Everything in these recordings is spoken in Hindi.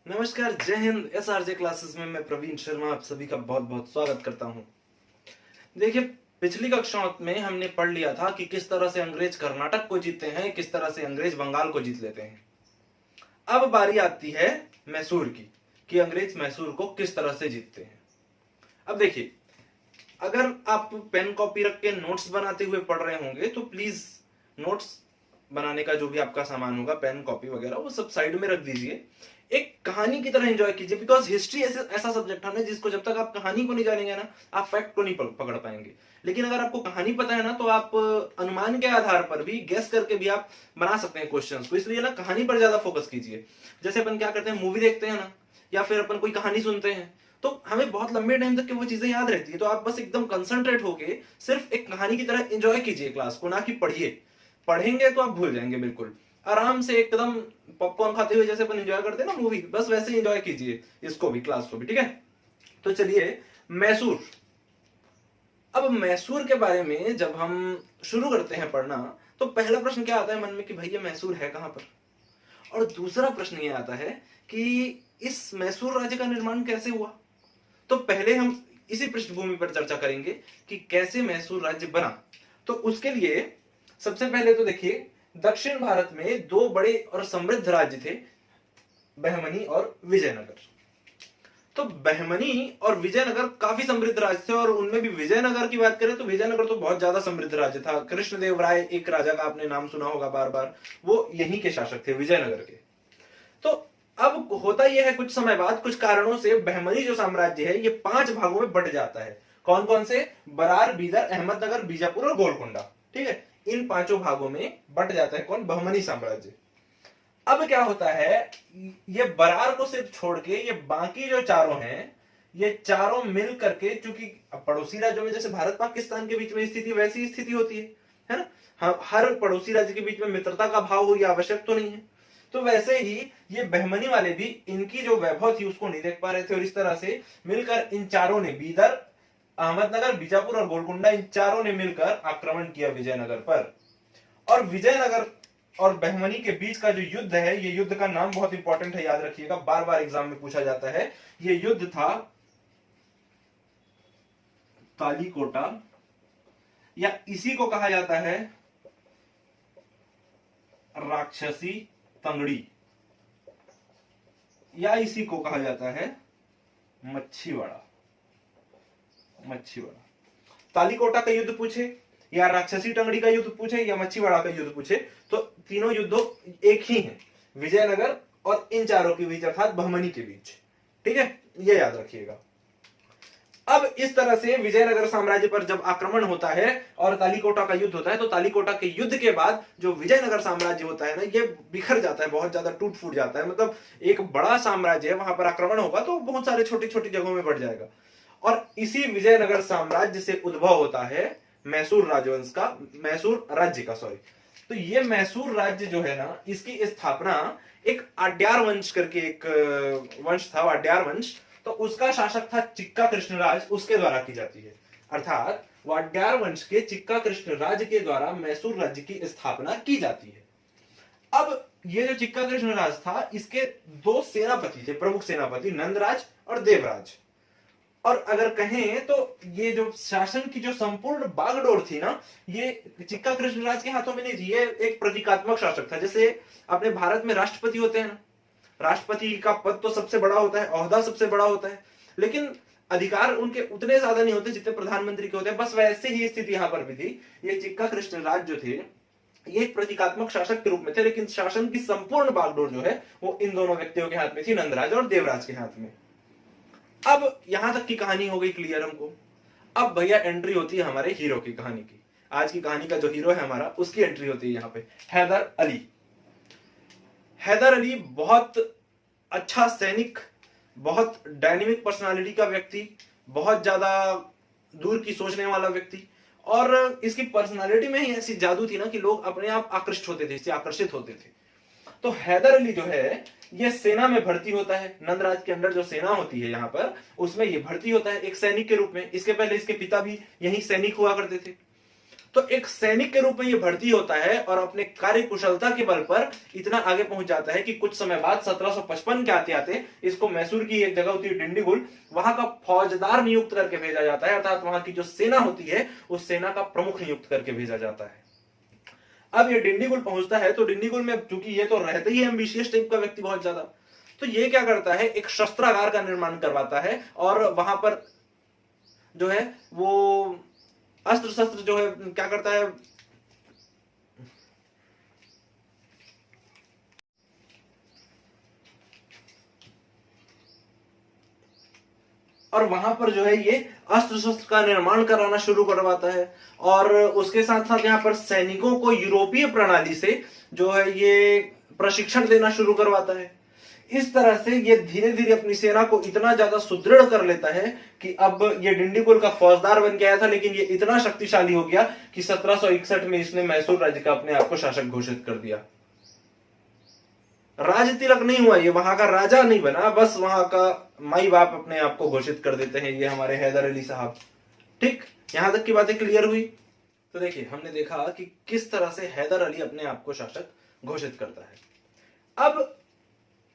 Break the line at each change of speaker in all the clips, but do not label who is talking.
नमस्कार, जय हिंद। एसआरजे क्लासेस में मैं प्रवीण शर्मा आप सभी का बहुत बहुत स्वागत करता हूं। देखिए, पिछली कक्षाओं में हमने पढ़ लिया था कि किस तरह से अंग्रेज कर्नाटक को जीतते हैं, किस तरह से अंग्रेज बंगाल को जीत लेते हैं। अब बारी आती है मैसूर की, कि अंग्रेज मैसूर को किस तरह से जीतते हैं। अब देखिए, अगर आप पेन कॉपी रख के नोट्स बनाते हुए पढ़ रहे होंगे तो प्लीज नोट्स बनाने का जो भी आपका सामान होगा, पेन कॉपी वगैरह, वो सब साइड में रख दीजिए। एक कहानी की तरह एंजॉय कीजिए, बिकॉज हिस्ट्री ऐसा सब्जेक्ट है ना जिसको जब तक आप कहानी को नहीं जानेंगे ना, आप फैक्ट को नहीं पकड़ पाएंगे। लेकिन अगर आपको कहानी पता है ना, तो आप अनुमान के आधार पर भी, गेस करके भी आप बना सकते हैं क्वेश्चंस को। इसलिए ना कहानी पर ज्यादा फोकस कीजिए। जैसे अपन क्या करते हैं, मूवी देखते हैं ना, या फिर अपन कोई कहानी सुनते हैं, तो हमें बहुत लंबे टाइम तक वो चीजें याद रहती है। तो आप बस एकदम कंसंट्रेट होके सिर्फ एक कहानी की तरह एंजॉय कीजिए क्लास को, ना कि पढ़िए। पढ़ेंगे तो आप भूल जाएंगे बिल्कुल। आराम से एकदम पॉपकॉर्न खाते हुए जैसे अपन एंजॉय करते हैं ना मूवी, बस वैसे एंजॉय कीजिए इसको भी, क्लास को भी। ठीक है, तो चलिए मैसूर। अब मैसूर के बारे में जब हम शुरू करते हैं पढ़ना, तो पहला प्रश्न क्या आता है मन में कि भाई ये मैसूर है कहां पर। और दूसरा प्रश्न ये आता है कि इस मैसूर राज्य का निर्माण कैसे हुआ। तो पहले हम इसी पृष्ठभूमि पर चर्चा करेंगे कि कैसे मैसूर राज्य बना। तो उसके लिए सबसे पहले तो देखिए, दक्षिण भारत में दो बड़े और समृद्ध राज्य थे, बहमनी और विजयनगर। तो बहमनी और विजयनगर काफी समृद्ध राज्य थे, और उनमें भी विजयनगर की बात करें तो विजयनगर तो बहुत ज्यादा समृद्ध राज्य था। कृष्णदेव राय, एक राजा का आपने नाम सुना होगा बार बार, वो यहीं के शासक थे, विजयनगर के। तो अब होता यह है, कुछ समय बाद कुछ कारणों से बहमनी जो साम्राज्य है ये 5 भागों में बंट जाता है। कौन कौन से? बरार, बीदर, अहमदनगर, बीजापुर और गोलकुंडा। ठीक है, इन 5 भागों में बंट जाता है कौन? बहमनी साम्राज्य। अब क्या होता है, ये बरार को सिर्फ छोड़ के ये बाकी जो चारों हैं, ये चारों मिल करके, चूंकि पड़ोसी राज्यों में जैसे भारत पाकिस्तान के बीच में स्थिति वैसी स्थिति होती है ना, हर पड़ोसी राज्य के बीच में मित्रता का भाव हो, यह आवश्यक तो नहीं है। तो वैसे ही ये बहमनी वाले भी इनकी जो वैभव थी उसको नहीं देख पा रहे थे, और इस तरह से मिलकर इन चारों ने, बीदर, अहमदनगर, बीजापुर और गोलकुंडा, इन चारों ने मिलकर आक्रमण किया विजयनगर पर। और विजयनगर और बहमनी के बीच का जो युद्ध है, ये युद्ध का नाम बहुत इंपॉर्टेंट है, याद रखिएगा, बार बार एग्जाम में पूछा जाता है। ये युद्ध था तालीकोटा, या इसी को कहा जाता है राक्षसी तंगड़ी, या इसी को कहा जाता है मच्छीवाड़ा। तालीकोटा का युद्ध पूछे, या राक्षसी टंगड़ी का युद्ध पूछे, या मच्छीवाड़ा का युद्ध पूछे, तो तीनों युद्ध एक ही हैं, विजयनगर और इन चारों के बीच, अर्थात बहमनी के बीच। ठीक है, ये याद रखिएगा। अब इस तरह से विजयनगर साम्राज्य पर जब आक्रमण होता है और तालीकोटा का युद्ध होता है, तो तालीकोटा के युद्ध के बाद जो विजयनगर साम्राज्य होता है ना, ये बिखर जाता है, बहुत ज्यादा टूट फूट जाता है। मतलब एक बड़ा साम्राज्य है, वहां पर आक्रमण होगा तो बहुत सारे छोटी छोटी जगहों में बढ़ जाएगा। और इसी विजयनगर साम्राज्य से उद्भव होता है मैसूर राजवंश का, मैसूर राज्य का, सॉरी। तो ये मैसूर राज्य जो है ना, इसकी स्थापना एक आड्यार वंश करके एक वंश था, वाड्यार वंश। तो उसका शासक था चिक्का कृष्णराज, उसके द्वारा की जाती है। अर्थात वाड्यार वंश के चिक्का कृष्णराज के द्वारा मैसूर राज्य की स्थापना की जाती है। अब ये जो चिक्का कृष्णराज था, इसके 2 सेनापति थे, प्रमुख सेनापति, नंदराज और देवराज। और अगर कहें तो ये जो शासन की जो संपूर्ण बागडोर थी ना, ये चिक्का कृष्णराज के हाथों में नहीं थी। ये एक प्रतीकात्मक शासक था। जैसे अपने भारत में राष्ट्रपति होते हैं ना, राष्ट्रपति का पद तो सबसे बड़ा होता है, ओहदा सबसे बड़ा होता है, लेकिन अधिकार उनके उतने ज्यादा नहीं होते जितने प्रधानमंत्री के होते हैं। बस वैसे ही स्थिति यहां पर भी थी। ये चिक्का कृष्णराज जो थे, ये एक प्रतीकात्मक शासक के रूप में थे, लेकिन शासन की संपूर्ण बागडोर जो है वो इन दोनों व्यक्तियों के हाथ में थी, नंदराज और देवराज के हाथ में। अब यहां तक की कहानी हो गई क्लियर हमको। अब भैया एंट्री होती है हमारे हीरो की कहानी की। आज की कहानी का जो हीरो है हमारा, उसकी एंट्री होती है यहाँ पे, हैदर अली। हैदर अली बहुत अच्छा सैनिक, बहुत डायनेमिक पर्सनालिटी का व्यक्ति, बहुत ज्यादा दूर की सोचने वाला व्यक्ति, और इसकी पर्सनालिटी में ही ऐसी जादू थी ना कि लोग अपने आप आकृष्ट होते थे, इससे आकर्षित होते थे। तो हैदर अली जो है, ये सेना में भर्ती होता है। नंदराज के अंदर जो सेना होती है यहाँ पर, उसमें ये भर्ती होता है एक सैनिक के रूप में। इसके पहले इसके पिता भी यही सैनिक हुआ करते थे। तो एक सैनिक के रूप में ये भर्ती होता है और अपने कार्य कुशलता के बल पर इतना आगे पहुंच जाता है कि कुछ समय बाद 1755 के आते आते इसको मैसूर की एक जगह होती है डिंडीगुल, वहां का फौजदार नियुक्त करके भेजा जाता है, अर्थात वहां की जो सेना होती है उस सेना का प्रमुख नियुक्त करके भेजा जाता है। अब ये डिंडीगुल पहुंचता है तो डिंडीगुल में चूंकि ये तो रहता ही एम्बिशियस टाइप का व्यक्ति बहुत ज्यादा, तो ये क्या करता है, एक शस्त्रागार का निर्माण करवाता है और वहां पर जो है वो अस्त्र शस्त्र जो है क्या करता है, और वहां पर जो है ये अस्त्र शस्त्र का निर्माण कराना शुरू करवाता है और उसके साथ साथ यहाँ पर सैनिकों को यूरोपीय प्रणाली से जो है ये प्रशिक्षण देना शुरू करवाता है। इस तरह से ये धीरे धीरे अपनी सेना को इतना ज्यादा सुदृढ़ कर लेता है कि अब ये डिंडीगुल का फौजदार बन के आया था, लेकिन ये इतना शक्तिशाली हो गया कि 1761 में इसने मैसूर राज्य का अपने आप को शासक घोषित कर दिया। राज तिलक नहीं हुआ, ये वहां का राजा नहीं बना, बस वहां का माई बाप अपने आप को घोषित कर देते हैं, ये हमारे हैदर अली साहब। ठीक, यहां तक की बातें क्लियर हुई। तो देखिए हमने देखा कि किस तरह से हैदर अली अपने आप को शासक घोषित करता है। अब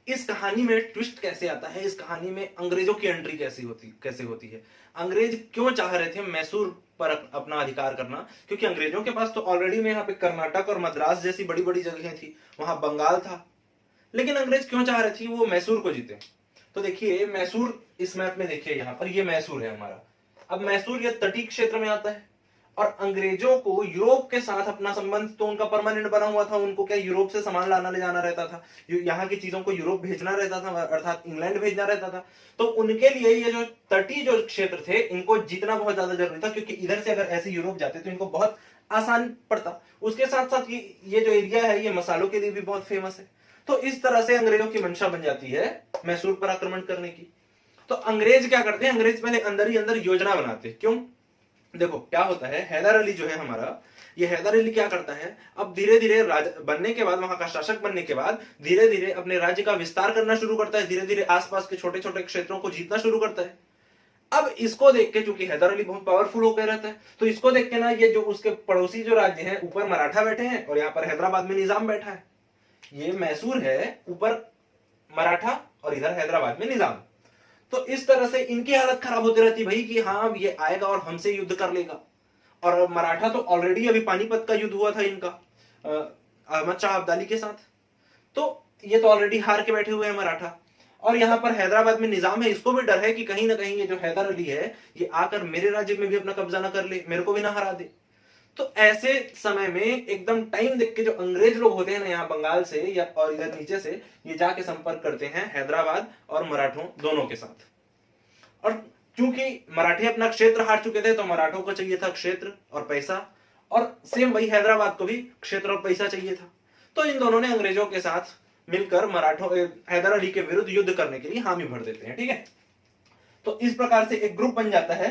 इस कहानी में ट्विस्ट कैसे आता है, इस कहानी में अंग्रेजों की एंट्री कैसे होती है। अंग्रेज क्यों चाह रहे थे मैसूर पर अपना अधिकार करना, क्योंकि अंग्रेजों के पास तो ऑलरेडी में यहाँ पे कर्नाटक और मद्रास जैसी बड़ी बड़ी जगहें थी, वहां बंगाल था, लेकिन अंग्रेज क्यों चाह रहे थे वो मैसूर को जीते। तो देखिए मैसूर इस मैप में देखिए, यहाँ पर ये मैसूर है हमारा। अब मैसूर ये तटीय क्षेत्र में आता है और अंग्रेजों को यूरोप के साथ अपना संबंध तो उनका परमानेंट बना हुआ था, उनको क्या यूरोप से सामान लाना ले जाना रहता था, यहाँ की चीजों को यूरोप भेजना रहता था, अर्थात इंग्लैंड भेजना रहता था। तो उनके लिए ये जो तटीय जो क्षेत्र थे इनको जीतना बहुत ज्यादा जरूरी था, क्योंकि इधर से अगर ऐसे यूरोप जाते तो इनको बहुत आसान पड़ता। उसके साथ साथ ये जो एरिया है ये मसालों के लिए भी बहुत फेमस है। तो इस तरह से अंग्रेजों की मंशा बन जाती है मैसूर पर आक्रमण करने की। तो अंग्रेज क्या करते हैं, अंग्रेज पहले अंदर ही अंदर योजना बनाते हैं। क्यों, देखो क्या होता है, हैदर अली जो है हमारा, ये हैदर अली क्या करता है, अब धीरे धीरे बनने के बाद, वहां का शासक बनने के बाद धीरे धीरे अपने राज्य का विस्तार करना शुरू करता है, धीरे धीरे आसपास के छोटे छोटे क्षेत्रों को जीतना शुरू करता है। अब इसको देख के, चूंकि हैदर अली बहुत पावरफुल होकर रहता है, तो इसको देख के ना ये जो उसके पड़ोसी जो राज्य हैं, ऊपर मराठा बैठे हैं और यहाँ पर हैदराबाद में निजाम बैठा है। ये मैसूर है, ऊपर मराठा और इधर हैदराबाद में निजाम। तो इस तरह से इनकी हालत खराब होती रहती भाई कि हाँ ये आएगा और हमसे युद्ध कर लेगा। और मराठा तो ऑलरेडी अभी पानीपत का युद्ध हुआ था इनका अहमद शाह अब्दाली के साथ, तो ये तो ऑलरेडी हार के बैठे हुए हैं मराठा। और यहाँ पर हैदराबाद में निजाम है, इसको भी डर है कि कहीं ना कहीं ये जो हैदर अली है ये आकर मेरे राज्य में भी अपना कब्जा ना कर ले, मेरे को भी ना हरा दे। तो ऐसे समय में एकदम टाइम देख के जो अंग्रेज लोग होते हैं ना यहाँ बंगाल से या और इधर नीचे से, ये जाके संपर्क करते हैं हैदराबाद और मराठों दोनों के साथ। और क्योंकि मराठे अपना क्षेत्र हार चुके थे तो मराठों को चाहिए था क्षेत्र और पैसा, और सेम वही हैदराबाद को भी क्षेत्र और पैसा चाहिए था। तो इन दोनों ने अंग्रेजों के साथ मिलकर मराठों हैदर अली के विरुद्ध युद्ध करने के लिए हामी भर देते हैं। ठीक है, तो इस प्रकार से एक ग्रुप बन जाता है,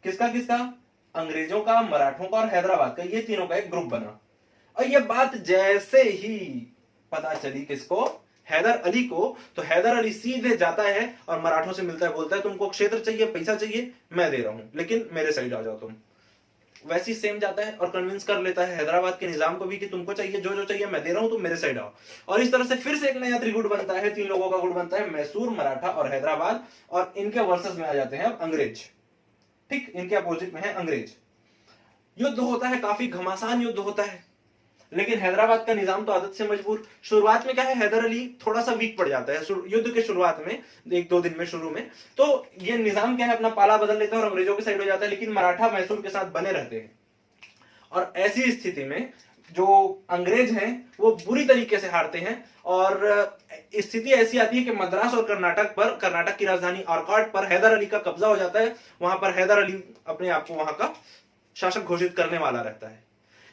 किसका किसका, अंग्रेजों का, मराठों का और हैदराबाद का, ये तीनों का एक ग्रुप बना। और ये बात जैसे ही पता चली किसको, हैदर अली को, तो हैदर अली सीधे जाता है और मराठों से मिलता है, बोलता है तुमको क्षेत्र चाहिए, पैसा चाहिए, मैं दे रहा हूं, लेकिन मेरे साइड आ जाओ तुम। वैसे सेम जाता है और कन्विंस कर लेता है हैदराबाद के निजाम को भी कि तुमको चाहिए जो जो चाहिए मैं दे रहा हूं, तुम मेरे साइड आओ। और इस तरह से फिर से एक नया त्रिगुट बनता है, तीन लोगों का गुट बनता है, मैसूर, मराठा और हैदराबाद, और इनके वर्सेस में आ जाते हैं अंग्रेज। ठीक, इनके अपोजिट में है अंग्रेज। युद्ध होता है, काफी घमासान युद्ध होता है, लेकिन हैदराबाद का निजाम तो आदत से मजबूर। शुरुआत में क्या है, हैदर अली थोड़ा सा वीक पड़ जाता है युद्ध के शुरुआत में, एक दो दिन में शुरू में, तो ये निजाम क्या है अपना पाला बदल लेता है और अंग्रेजों के साइड हो जाता है, लेकिन मराठा मैसूर के साथ बने रहते हैं। और ऐसी स्थिति में जो अंग्रेज हैं वो बुरी तरीके से हारते हैं और स्थिति ऐसी आती है कि मद्रास और कर्नाटक पर, कर्नाटक की राजधानी आर्कॉट पर हैदर अली का कब्जा हो जाता है। वहां पर हैदर अली अपने आप को वहां का शासक घोषित करने वाला रहता है।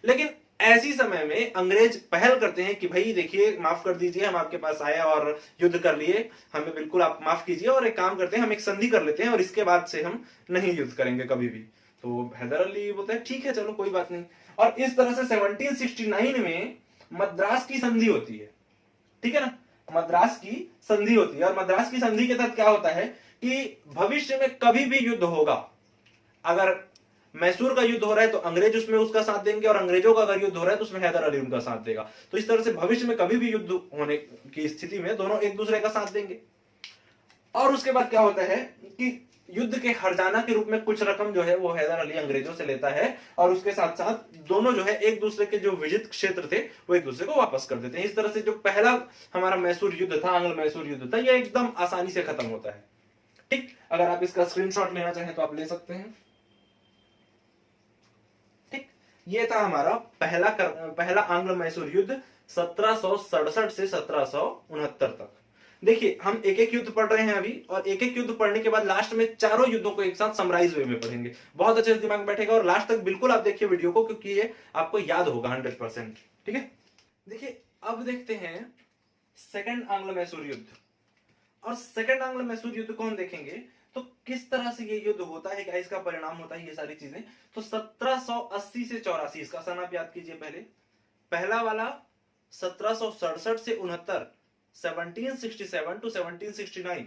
लेकिन ऐसी समय में अंग्रेज पहल करते हैं कि भाई देखिए माफ कर दीजिए, हम आपके पास आए और युद्ध कर लिए, हमें बिल्कुल आप माफ कीजिए, और एक काम करते हैं हम एक संधि कर लेते हैं और इसके बाद से हम नहीं युद्ध करेंगे कभी भी। तो हैदर अली बोलते हैं ठीक है चलो कोई बात नहीं। और इस तरह से 1769 में मद्रास की संधि होती है। ठीक है ना, मद्रास की संधि होती है, और मद्रास की संधि के तहत क्या होता है कि भविष्य में कभी भी युद्ध होगा, अगर मैसूर का युद्ध हो रहा है तो अंग्रेज उसमें उसका साथ देंगे, और अंग्रेजों का अगर युद्ध हो रहा है तो उसमें हैदर अली उनका साथ देगा। तो इस तरह से भविष्य में कभी भी युद्ध होने की स्थिति में दोनों एक दूसरे का साथ देंगे। और उसके बाद क्या होता है कि युद्ध के हर्जाना के रूप में कुछ रकम जो है वो हैदर अली अंग्रेजों से लेता है, और उसके साथ साथ दोनों जो है एक दूसरे के जो विजित क्षेत्र थे वो एक दूसरे को वापस कर देते हैं। इस तरह से जो पहला हमारा मैसूर युद्ध था, आंग्ल मैसूर युद्ध था, यह एकदम आसानी से खत्म होता है। ठीक, अगर आप इसका स्क्रीनशॉट लेना चाहें तो आप ले सकते हैं। ठीक, ये था हमारा पहला आंग्ल मैसूर युद्ध 1767 से 1769 तक। देखिए हम एक एक युद्ध पढ़ रहे हैं अभी, और एक एक युद्ध पढ़ने के बाद लास्ट में चारों युद्धों को एक साथ समराइज वे में पढ़ेंगे, बहुत अच्छे से दिमाग में बैठेगा। और लास्ट तक बिल्कुल आप देखिए वीडियो को, क्योंकि ये आपको याद होगा 100%। ठीक है, देखिए अब देखते हैं सेकंड आंग्ल मैसूर युद्ध। और सेकंड आंग्ल मैसूर युद्ध को हम देखेंगे तो किस तरह से ये युद्ध होता है, क्या इसका परिणाम होता है, ये सारी चीजें। तो 1780 से 84, इसका सन आप याद कीजिए पहले। पहला वाला 1767 से 69, 1767 टू 1769,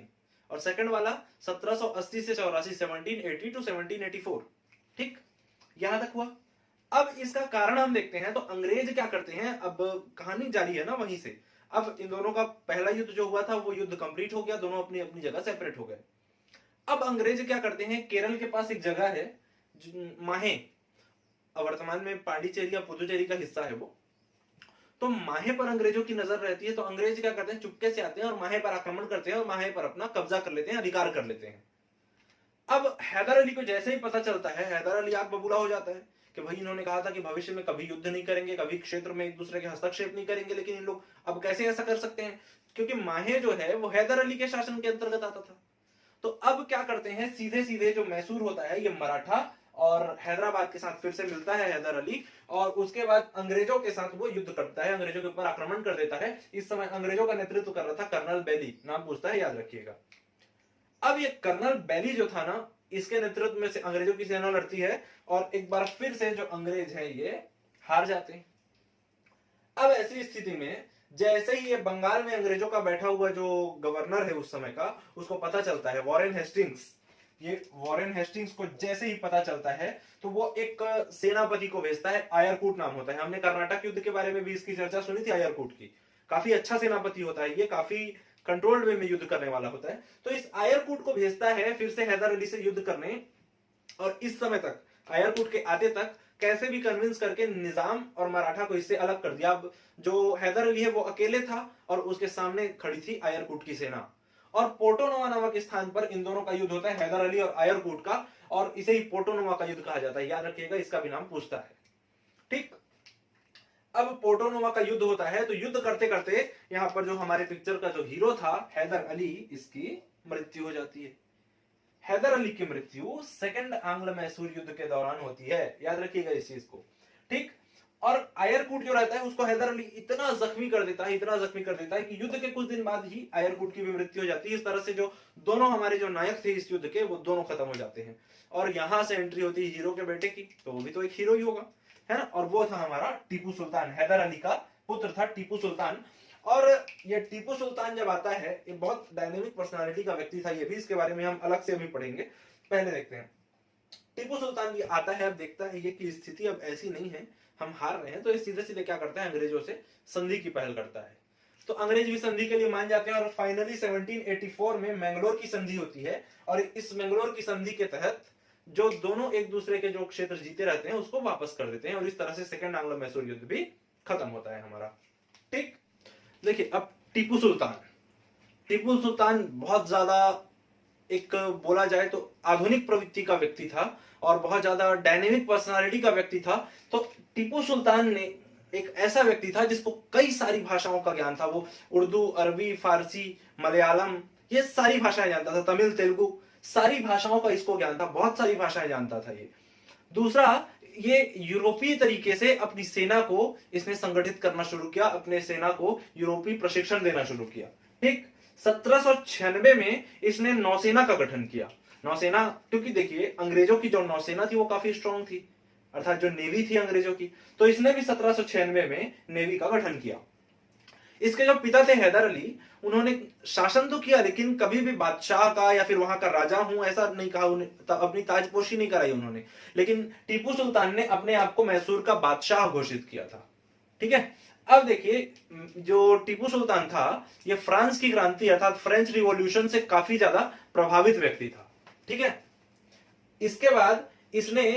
और सेकंड वाला 1780 से 84, 1780 टू 1784। ठीक, यहां तक हुआ। अब इसका कारण हम देखते हैं। तो अंग्रेज क्या करते हैं, अब कहानी जारी है ना वहीं से। अब इन दोनों का पहला युद्ध जो हुआ था वो युद्ध कंप्लीट हो गया, दोनों अपनी अपनी जगह सेपरेट हो गए। अब अंग्रेज क्या करते हैं, केरल के पास एक जगह है माहे, वर्तमान में पांडिचेरी या पुदुचेरी का हिस्सा है वो। तो माहे पर अंग्रेजों की नजर रहती है। तो अंग्रेज क्या करते हैं, चुपके से आते हैं और माहे पर आक्रमण करते हैं और माहे पर अपना कब्जा कर लेते हैं, अधिकार कर लेते हैं। अब हैदर अली को जैसे ही पता चलता है, हैदर अली आग बबूला हो जाता है कि भाई इन्होंने कहा था कि भविष्य में कभी युद्ध नहीं करेंगे, कभी क्षेत्र में एक दूसरे के हस्तक्षेप नहीं करेंगे, लेकिन इन लोग अब कैसे ऐसा कर सकते हैं, क्योंकि माहे जो है वो हैदर अली के शासन के अंतर्गत आता था। तो अब क्या करते हैं, सीधे सीधे जो मैसूर होता है ये मराठा और हैदराबाद के साथ फिर से मिलता है हैदर अली, और उसके बाद अंग्रेजों के साथ वो युद्ध करता है, अंग्रेजों के ऊपर आक्रमण कर देता है। इस समय अंग्रेजों का नेतृत्व कर रहा था कर्नल बेली, नाम पूछता है, याद रखिएगा। अब ये कर्नल बेली जो था ना, इसके नेतृत्व में से अंग्रेजों की सेना लड़ती है, और एक बार फिर से जो अंग्रेज हैं ये हार जाते हैं। अब ऐसी स्थिति में जैसे ही ये बंगाल में अंग्रेजों का बैठा हुआ जो गवर्नर है उस समय का, उसको पता चलता है, वॉरेन हेस्टिंग्स, ये वॉरेन हेस्टिंग्स को जैसे ही पता चलता है तो वो एक सेनापति को भेजता है, आयरकूट नाम होता है। हमने कर्नाटक युद्ध के बारे में भी इसकी चर्चा सुनी थी, आयरकूट की। काफी अच्छा सेनापति होता है ये, काफी कंट्रोल्ड वे में युद्ध करने वाला होता है। तो इस आयरकूट को भेजता है फिर से हैदर अली से युद्ध करने, और इस समय तक आयरकूट के आते तक कैसे भी कन्विंस करके निजाम और मराठा को इससे अलग कर दिया। अब जो हैदर अली है वो अकेले था और उसके सामने खड़ी थी आयरकूट की सेना, और पोर्टोनोवा नामक स्थान पर इन दोनों का युद्ध होता है, हैदर अली और आयरकूट का, और इसे ही पोर्टोनोवा का युद्ध कहा जाता है, याद रखिएगा, इसका भी नाम पूछता है। ठीक, अब पोर्टोनोवा का युद्ध होता है। तो युद्ध करते करते यहां पर जो हमारे पिक्चर का जो हीरो था हैदर अली, इसकी मृत्यु हो जाती है। हैदर अली की मृत्यु सेकंड आंग्ल मैसूर युद्ध के दौरान होती है, याद रखिएगा इस चीज को। ठीक, और आयरकूट जो रहता है उसको हैदर अली इतना जख्मी कर देता है, इतना जख्मी कर देता है कि युद्ध के कुछ दिन बाद ही आयरकूट की भी मृत्यु हो जाती है। इस तरह से जो दोनों हमारे जो नायक थे इस युद्ध के, वो दोनों खत्म हो जाते हैं। और यहां से एंट्री होती है हीरो के बेटे की, तो वो भी तो एक हीरो ही होगा, है ना, और वो था हमारा टीपू सुल्तान। हैदर अली का पुत्र था टीपू सुल्तान। और ये टीपू सुल्तान जब आता है, ये बहुत डायनेमिक पर्सनालिटी का व्यक्ति था, ये भी इसके बारे में हम अलग से अभी पढ़ेंगे। पहले देखते हैं टीपू सुल्तान ये आता है, अब देखता है ये कि स्थिति अब ऐसी नहीं है, हम हार रहे हैं, तो ये सीधे सीधे क्या करता है, अंग्रेजों से संधि की पहल करता है। तो अंग्रेज भी संधि के लिए मान जाते हैं, और फाइनली 1784 में मैंगलोर की संधि होती है, और इस मैंगलोर की संधि के तहत जो दोनों एक दूसरे के जो क्षेत्र जीते रहते हैं उसको वापस कर देते हैं, और इस तरह से सेकंड आंग्लो मैसूर युद्ध भी खत्म होता है हमारा। ठीक, देखिए अब टीपू सुल्तान बहुत ज्यादा एक बोला जाए तो आधुनिक प्रवृत्ति का व्यक्ति था, और बहुत ज्यादा डायनेमिक पर्सनालिटी का व्यक्ति था। तो टीपू सुल्तान ने एक ऐसा व्यक्ति था जिसको कई सारी भाषाओं का ज्ञान था। वो उर्दू, अरबी, फारसी, मलयालम, ये सारी भाषाएं जानता था, तमिल, तेलुगु, सारी भाषाओं का इसको ज्ञान था, बहुत सारी भाषाएं जानता था ये। दूसरा, ये यूरोपीय तरीके से अपनी सेना को इसने संगठित करना शुरू किया, अपने सेना को यूरोपीय प्रशिक्षण देना शुरू किया। ठीक, 1796 में इसने नौसेना का गठन किया। नौसेना, क्योंकि देखिए अंग्रेजों की जो नौसेना थी वो काफी स्ट्रांग थी, अर्थात जो नेवी थी अंग्रेजों की, तो इसने भी 1796 में नेवी का गठन किया। इसके जो पिता थे हैदर अली, उन्होंने शासन तो किया लेकिन कभी भी बादशाह का या फिर वहां का राजा हूं ऐसा नहीं कहा, अपनी ताजपोशी नहीं कराई उन्होंने। लेकिन टीपू सुल्तान ने अपने आप को मैसूर का बादशाह घोषित किया था। ठीक है, अब देखिए जो टीपू सुल्तान था ये फ्रांस की क्रांति अर्थात फ्रेंच रिवॉल्यूशन से काफी ज्यादा प्रभावित व्यक्ति था। ठीक है, इसके बाद इसने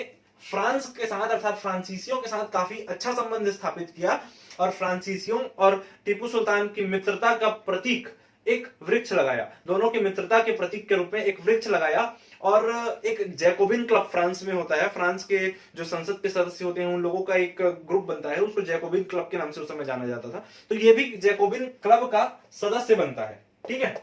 फ्रांस के साथ अर्थात फ्रांसीसियों के साथ काफी अच्छा संबंध स्थापित किया और फ्रांसीसियों और टीपू सुल्तान की मित्रता का प्रतीक एक वृक्ष लगाया, दोनों की मित्रता के प्रतीक के रूप में एक वृक्ष लगाया। और एक जैकोबिन क्लब फ्रांस में होता है, फ्रांस के जो संसद के सदस्य होते हैं उन लोगों का एक ग्रुप बनता है, उसको जैकोबिन क्लब के नाम से उस समय जाना जाता था। तो ये भी जैकोबिन क्लब का सदस्य बनता है। ठीक है,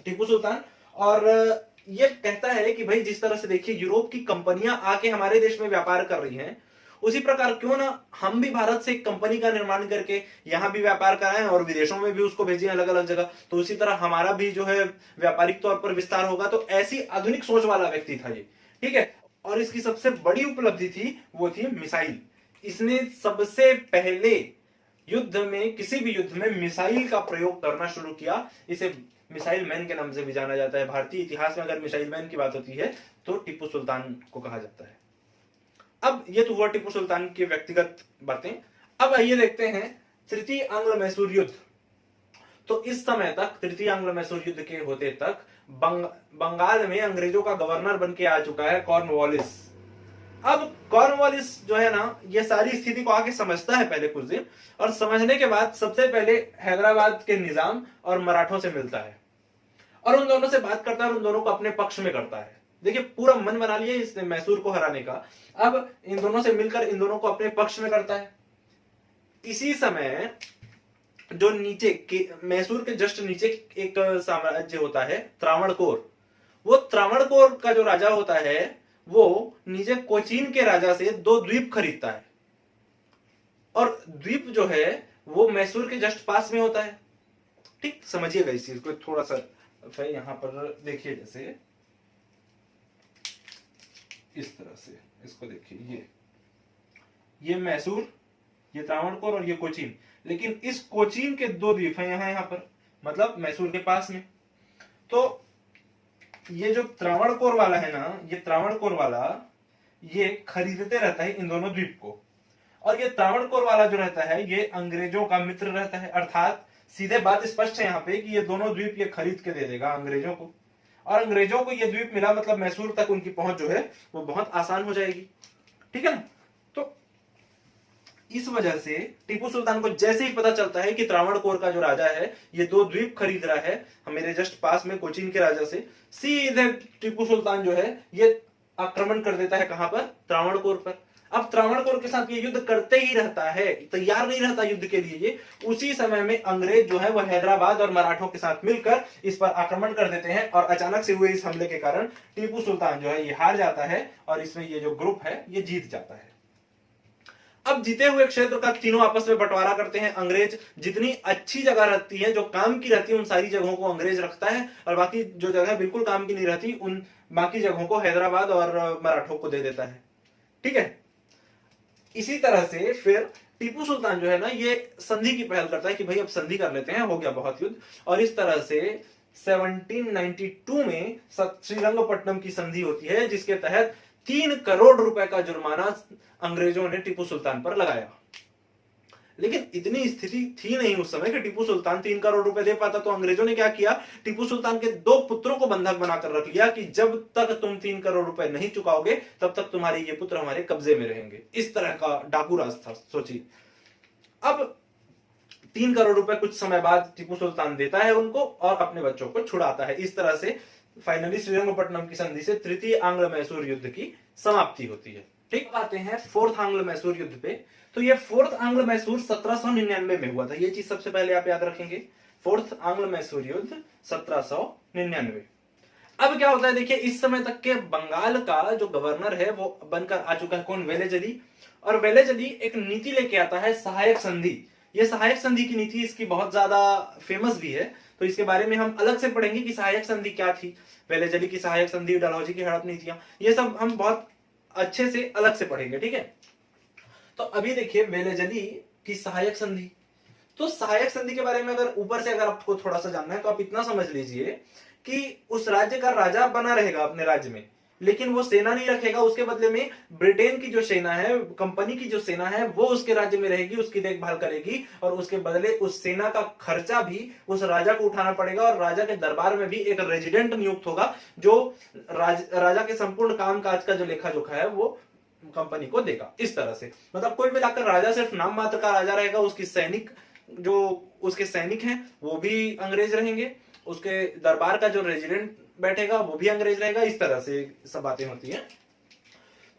टीपू सुल्तान। और ये कहता है कि भाई जिस तरह से देखिए यूरोप की कंपनियां आके हमारे देश में व्यापार कर रही हैं, उसी प्रकार क्यों ना हम भी भारत से एक कंपनी का निर्माण करके यहां भी व्यापार कराएं और विदेशों में भी उसको भेजें अलग अलग जगह, तो उसी तरह हमारा भी जो है व्यापारिक तौर पर विस्तार होगा। तो ऐसी आधुनिक सोच वाला व्यक्ति था ये। ठीक है, और इसकी सबसे बड़ी उपलब्धि थी वो थी मिसाइल। इसने सबसे पहले युद्ध में, किसी भी युद्ध में मिसाइल का प्रयोग करना शुरू किया। इसे मिसाइल मैन के नाम से भी जाना जाता है। भारतीय इतिहास में अगर मिसाइल मैन की बात होती है तो टीपू सुल्तान को कहा जाता है। अब ये तो हुआ टीपू सुल्तान की व्यक्तिगत बातें। अब आइए देखते हैं तृतीय आंग्ल मैसूर युद्ध। तो इस समय तक, तृतीय आंग्ल मैसूर युद्ध के होते तक बंगाल में अंग्रेजों का गवर्नर बन के आ चुका है कॉर्नवालिस। अब कॉर्नवालिस जो है ना, ये सारी स्थिति को आके समझता है पहले कुछ दिन, और समझने के बाद सबसे पहले हैदराबाद के निजाम और मराठों से मिलता है और उन दोनों से बात करता है और उन दोनों को अपने पक्ष में करता है। देखिए पूरा मन बना लिया इसने मैसूर को हराने का। अब इन दोनों से मिलकर इन दोनों को अपने पक्ष में करता है। इसी समय जो नीचे के मैसूर के जस्ट नीचे एक साम्राज्य होता है त्रावणकोर। वो त्रावणकोर का जो राजा होता है वो नीचे कोचीन के राजा से 2 द्वीप खरीदता है और द्वीप जो है वो मैसूर के जस्ट पास में होता है। ठीक, समझिएगा इस चीज को थोड़ा सा। यहां पर देखिए जैसे इस तरह से इसको देखिए, ये मैसूर, ये त्रावणकोर और ये कोचीन। लेकिन इस कोचीन के 2 द्वीप हैं यहां पर, मतलब मैसूर के पास में। तो ये जो त्रावणकोर वाला है ना, ये त्रावणकोर वाला ये खरीदते रहता है इन दोनों द्वीप को, और ये त्रावणकोर वाला जो रहता है ये अंग्रेजों का मित्र रहता है। अर्थात सीधे बात स्पष्ट है यहाँ पे कि ये दोनों द्वीप ये खरीद के दे देगा अंग्रेजों को, और अंग्रेजों को ये द्वीप मिला मतलब मैसूर तक उनकी पहुंच जो है वो बहुत आसान हो जाएगी। ठीक है ना। तो इस वजह से टीपू सुल्तान को जैसे ही पता चलता है कि त्रावणकोर का जो राजा है ये 2 द्वीप खरीद रहा है मेरे जस्ट पास में कोचीन के राजा से, सीधे टीपू सुल्तान जो है ये आक्रमण कर देता है। कहां पर? त्रावणकोर पर। अब त्रावणकोर के साथ ये युद्ध करते ही रहता है, तैयार नहीं रहता युद्ध के लिए ये। उसी समय में अंग्रेज जो है वो हैदराबाद और मराठों के साथ मिलकर इस पर आक्रमण कर देते हैं और अचानक से हुए इस हमले के कारण टीपू सुल्तान जो है ये हार जाता है और इसमें ये जो ग्रुप है ये जीत जाता है। अब जीते हुए क्षेत्र का तीनों आपस में बंटवारा करते हैं। अंग्रेज जितनी अच्छी जगह रहती है, जो काम की रहती है, उन सारी जगहों को अंग्रेज रखता है और बाकी जो जगह बिल्कुल काम की नहीं रहती उन बाकी जगहों को हैदराबाद और मराठों को दे देता है। ठीक है। इसी तरह से फिर टीपू सुल्तान जो है ना ये संधि की पहल करता है कि भाई अब संधि कर लेते हैं, हो गया बहुत युद्ध। और इस तरह से 1792 में श्रीरंगपट्टनम की संधि होती है जिसके तहत 3 करोड़ रुपए का जुर्माना अंग्रेजों ने टीपू सुल्तान पर लगाया। लेकिन इतनी स्थिति थी नहीं उस समय कि टीपू सुल्तान 3 करोड़ रुपए दे पाता, तो अंग्रेजों ने क्या किया, टीपू सुल्तान के 2 पुत्रों को बंधक बनाकर रख लिया कि जब तक तुम 3 करोड़ रुपए नहीं चुकाओगे तब तक तुम्हारे ये पुत्र हमारे कब्जे में रहेंगे। इस तरह का डाकू राज था, सोचिए। अब 3 करोड़ रुपए कुछ समय बाद टीपू सुल्तान देता है उनको और अपने बच्चों को छुड़ाता है। इस तरह से फाइनली श्रीरंगपट्टनम की संधि से तृतीय आंग्ल मैसूर युद्ध की समाप्ति होती है। ठीक, आते हैं 4th आंग्ल मैसूर युद्ध पे। तो ये 4th आंग्ल मैसूर 1799 में हुआ था, ये चीज सबसे पहले आप याद रखेंगे। 4th आंग्ल मैसूर युद्ध 1799। अब क्या होता है, देखिए इस समय तक के बंगाल का जो गवर्नर है वो बनकर आ चुका है कौन, वेलेजली। और वेलेजली एक नीति लेके आता है सहायक संधि। ये सहायक संधि की नीति इसकी बहुत ज्यादा फेमस भी है, तो इसके बारे में हम अलग से पढ़ेंगे कि सहायक संधि क्या थी, वेलेजली की सहायक संधि, डलहौजी की हड़प नीतियां, ये सब हम बहुत अच्छे से अलग से पढ़ेंगे। ठीक है। तो अभी देखिए वेलेजली की सहायक संधि, तो सहायक संधि के बारे में अगर ऊपर से अगर आपको थोड़ा सा जानना है तो आप इतना समझ लीजिए कि उस राज्य का राजा बना रहेगा अपने राज्य में, लेकिन वो सेना नहीं रखेगा, उसके बदले में ब्रिटेन की जो सेना है, कंपनी की जो सेना है, वो उसके राज्य में रहेगी, उसकी देखभाल करेगी, और उसके बदले उस सेना का खर्चा भी उस राजा को उठाना पड़ेगा, और राजा के दरबार में भी एक रेजिडेंट नियुक्त होगा जो राजा के संपूर्ण कामकाज का जो लेखा जोखा है वो कंपनी को देगा। इस तरह से मतलब कुल मिलाकर राजा सिर्फ नाम मात्र का राजा रहेगा, उसकी सैनिक जो उसके सैनिक हैं वो भी अंग्रेज रहेंगे, उसके दरबार का जो रेजिडेंट बैठेगा वो भी अंग्रेज रहेगा। इस तरह से सब बातें होती हैं।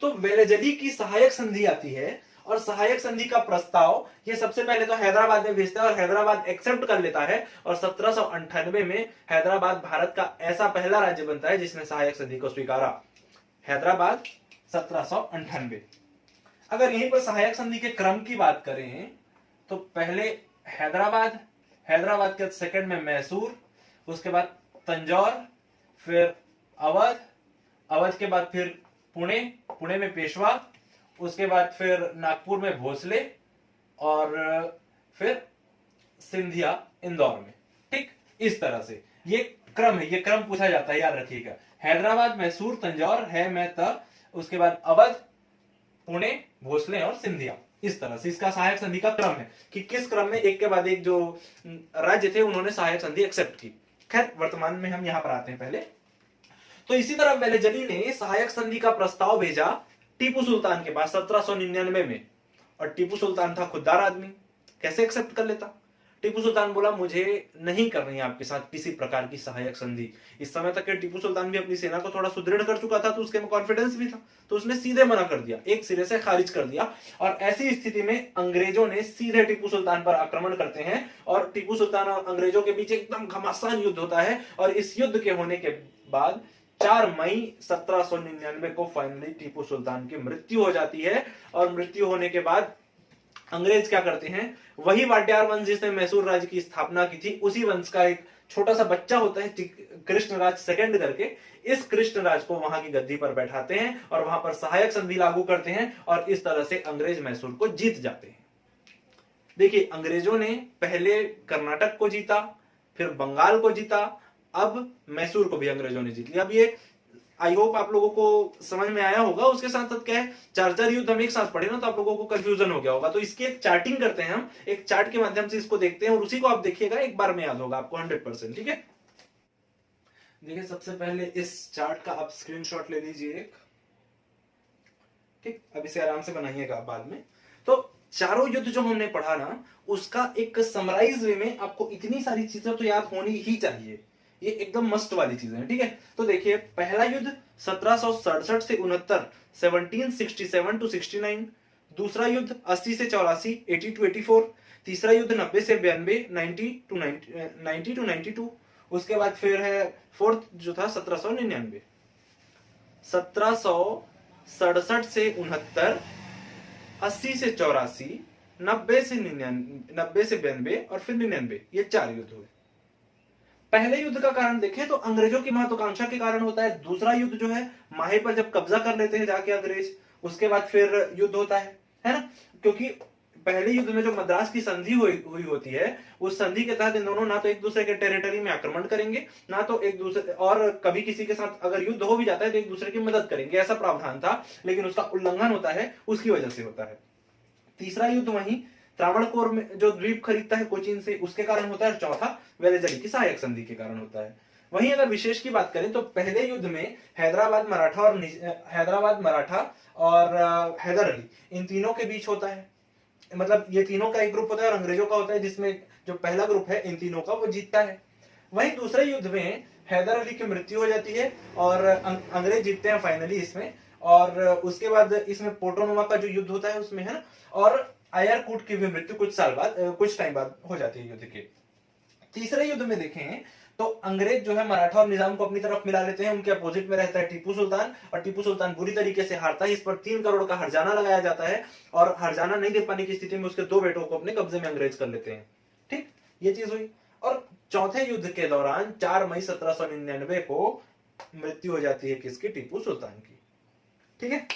तो वेलेजली की सहायक संधि आती है, और सहायक संधि का प्रस्ताव ये सबसे पहले तो हैदराबाद में भेजता है, और हैदराबाद एक्सेप्ट कर लेता है, और 1798 में हैदराबाद भारत का ऐसा पहला राज्य बनता है जिसने सहायक संधि को स्वीकारा। हैदराबाद 1798। अगर यहीं पर सहायक संधि के क्रम की बात करें तो पहले हैदराबाद, हैदराबाद के सेकंड में मैसूर, उसके बाद तंजौर, फिर अवध, अवध के बाद फिर पुणे, पुणे में पेशवा, उसके बाद फिर नागपुर में भोसले, और फिर सिंधिया इंदौर में। ठीक, इस तरह से ये क्रम है, ये क्रम पूछा जाता है, याद रखिएगा। हैदराबाद, मैसूर, तंजौर है मैं त, उसके बाद अवध, पुणे, भोसले और सिंधिया। इस तरह से इसका सहायक संधि का क्रम है कि किस क्रम में एक के बाद एक जो राज्य थे उन्होंने सहायक संधि एक्सेप्ट की। खैर वर्तमान में हम यहां पर आते हैं पहले। तो इसी तरह वेलेजली ने सहायक संधि का प्रस्ताव भेजा टीपू सुल्तान के पास 1799 में, और टीपू सुल्तान था खुददार आदमी, कैसे एक्सेप्ट कर लेता। टीपू सुल्तान बोला मुझे नहीं करनी है आपके साथ किसी प्रकार की सहायक संधि। इस समय तक के टीपू सुल्तान भी अपनी सेना को थोड़ा सुदृढ़ कर चुका था, तो उसके में कॉन्फिडेंस भी था, तो उसने सीधे मना कर दिया, एक सिरे से खारिज कर दिया। और ऐसी स्थिति में अंग्रेजों ने सीधे टीपू सुल्तान पर आक्रमण करते हैं, और टीपू सुल्तान और अंग्रेजों के बीच एकदम घमासान युद्ध होता है। और इस युद्ध के होने के बाद 4 मई 1799 को फाइनली टीपू सुल्तान की मृत्यु हो जाती है। और मृत्यु होने के बाद अंग्रेज क्या करते हैं, वही वाड्यार वंश जिसने मैसूर राज्य की स्थापना की थी, उसी वंश का एक छोटा सा बच्चा होता है कृष्णराज सेकंड करके, इस कृष्णराज को वहां की गद्दी पर बैठाते हैं और वहां पर सहायक संधि लागू करते हैं, और इस तरह से अंग्रेज मैसूर को जीत जाते हैं। देखिए अंग्रेजों ने पहले कर्नाटक को जीता, फिर बंगाल को जीता, अब मैसूर को भी अंग्रेजों ने जीत लिया। अब ये आई होप आप लोगों को समझ में आया होगा। उसके साथ साथ क्या है, 4 युद्ध हम एक साथ पढ़े ना, तो आप लोगों को कंफ्यूजन हो गया होगा, तो इसकी एक चार्टिंग करते हैं हम, एक चार्ट के माध्यम से इसको देखते हैं, और उसी को आप देखिएगा, एक बार में याद होगा आपको 100%। ठीक है, देखिए सबसे पहले इस चार्ट का आप स्क्रीनशॉट ले लीजिए एक, ठीक, अब इसे आराम से बनाइएगा बाद में। तो चारों युद्ध जो हमने पढ़ा ना, उसका एक समराइज वे में आपको इतनी सारी चीजें तो याद होनी ही चाहिए, ये एकदम मस्ट वाली चीजें हैं। ठीक है, तो देखिए पहला युद्ध 1767 से 69, 1767 टू 69। दूसरा युद्ध 80 से 84, 80 टू 84। तीसरा युद्ध 90 से 92, 90 टू 92। उसके बाद फिर है फोर्थ जो था 1799, 1767 से 69, 80 से 84, 90 से 92 और फिर 99। ये 4 युद्ध हुए। पहले युद्ध का कारण देखें तो अंग्रेजों की महत्वाकांक्षा के कारण होता है। दूसरा युद्ध जो है माहे पर जब कब्जा कर लेते हैं जाके अंग्रेज, उसके बाद फिर युद्ध होता है ना, क्योंकि पहले युद्ध में जो मद्रास की संधि हुई होती है, उस संधि के तहत इन दोनों ना तो एक दूसरे के टेरिटरी में आक्रमण करेंगे, ना तो एक दूसरे, और कभी किसी के साथ अगर युद्ध हो भी जाता है तो एक दूसरे की मदद करेंगे, ऐसा प्रावधान था, लेकिन उसका उल्लंघन होता है, उसकी वजह से होता है। तीसरा युद्ध वहीं त्रावणकोर में जो द्वीप खरीदता है कोचीन से, उसके कारण होता है। और चौथा वेलेजली की सहायक संधि के कारण होता है। वहीं अगर विशेष की बात करें तो पहले युद्ध में हैदराबाद मराठा और हैदर अली, इन तीनों के बीच होता है, मतलब ये तीनों का एक ग्रुप होता है और अंग्रेजों का होता है, जिसमें जो पहला ग्रुप है इन तीनों का वो जीतता है। वहीं दूसरे युद्ध में हैदर अली की मृत्यु हो जाती है और अंग्रेज जीतते हैं फाइनली इसमें। और उसके बाद इसमें पोर्टोनोवा का जो युद्ध होता है उसमें, है ना, और आयरकूट की भी मृत्यु कुछ टाइम बाद हो जाती है युद्ध के। तीसरे युद्ध में देखें तो अंग्रेज जो है मराठा और निजाम को अपनी तरफ मिला लेते हैं, उनके अपोजिट में रहता है टीपू सुल्तान, और टीपू सुल्तान बुरी तरीके से हारता है। इस पर 3 करोड़ का हर्जाना लगाया जाता है, और हर्जाना नहीं दे पाने की स्थिति में उसके 2 बेटों को अपने कब्जे में अंग्रेज कर लेते हैं। ठीक, ये चीज हुई। और चौथे युद्ध के दौरान 4 मई 1799 को मृत्यु हो जाती है किसकी, टीपू सुल्तान की। ठीक है,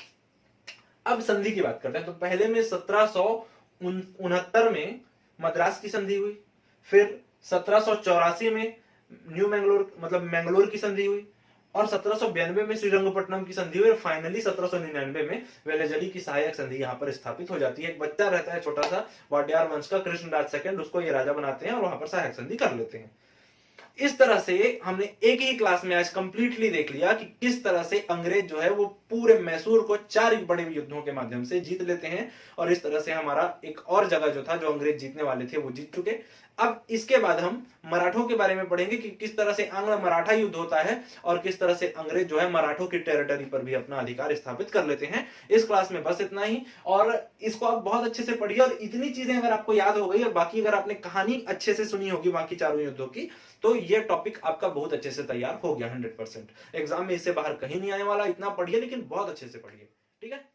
अब संधि की बात करते हैं। तो पहले में 1769 में मद्रास की संधि हुई, फिर 1784 में न्यू मैंगलोर मतलब मैंगलोर की संधि हुई, और 1792 में श्रीरंगपट्टनम की संधि हुई, और फाइनली 1799 में वेलेजली की सहायक संधि यहाँ पर स्थापित हो जाती है। एक बच्चा रहता है छोटा सा वाडियार वंश का, कृष्णराज सेकंड, उसको ये राजा बनाते हैं और वहां पर सहायक संधि कर लेते हैं। इस तरह से हमने एक ही क्लास में आज कंप्लीटली देख लिया कि किस तरह से अंग्रेज जो है वो पूरे मैसूर को 4 बड़े युद्धों के माध्यम से जीत लेते हैं, और इस तरह से हमारा एक और जगह जो था जो अंग्रेज जीतने वाले थे वो जीत चुके। अब इसके बाद हम मराठों के बारे में पढ़ेंगे कि किस तरह से आंग्ल मराठा युद्ध होता है और किस तरह से अंग्रेज जो है मराठों की टेरिटरी पर भी अपना अधिकार स्थापित कर लेते हैं। इस क्लास में बस इतना ही, और इसको आप बहुत अच्छे से पढ़िए, और इतनी चीजें अगर आपको याद हो गई और बाकी अगर आपने कहानी अच्छे से सुनी होगी बाकी चारों युद्धों की, तो ये टॉपिक आपका बहुत अच्छे से तैयार हो गया 100%। एग्जाम में इससे बाहर कहीं नहीं आने वाला, इतना पढ़िए लेकिन बहुत अच्छे से पढ़िए, ठीक है।